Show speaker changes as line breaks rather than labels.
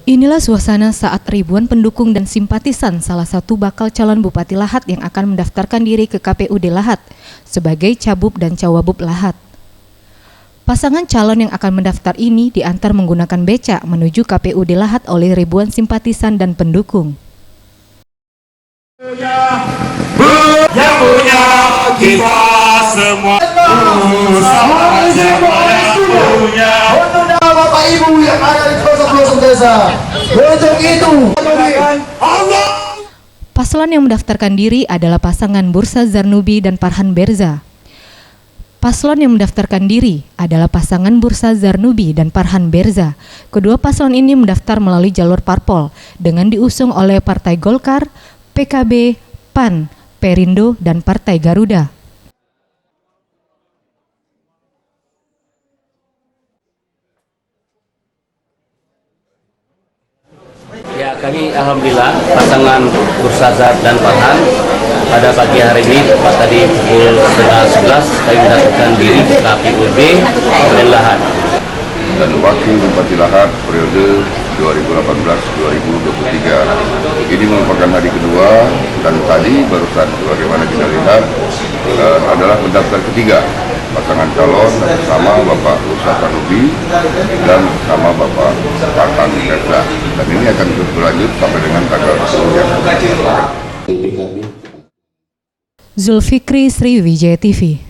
Inilah suasana saat ribuan pendukung dan simpatisan salah satu bakal calon Bupati Lahat yang akan mendaftarkan diri ke KPUD Lahat sebagai Cabup dan Cawabub Lahat. Pasangan calon yang akan mendaftar ini diantar menggunakan becak menuju KPUD Lahat oleh ribuan simpatisan dan pendukung.
Yang punya kita semua sama siapa yang punya.
Untuk Bapak Ibu yang ada di pelosok-pelosok desa. Untuk itu Allah.
Paslon yang mendaftarkan diri adalah pasangan Bursa Zarnubi dan Farhan Berza. Paslon yang mendaftarkan diri adalah pasangan Bursa Zarnubi dan Farhan Berza. Kedua paslon ini mendaftar melalui jalur parpol dengan diusung oleh Partai Golkar, PKB, PAN, Perindo, dan Partai Garuda.
Ya, kami alhamdulillah pasangan Bursazar dan Farhan pada pagi hari ini tepat tadi pukul 10:30 kami mendaftarkan diri ke KPUD Lahat.
Dan Wakil Bupati Lahat periode 2018-2023. Ini merupakan hari kedua dan tadi barusan bagaimana kita lihat adalah pendaftar ketiga pasangan calon sama Bapak Bursa Zarnubi dan sama Bapak Farhan Berza. Dan ini akan terus berlanjut sampai dengan tanggal 10 yang akan.
Zulfikri, Sriwijaya TV.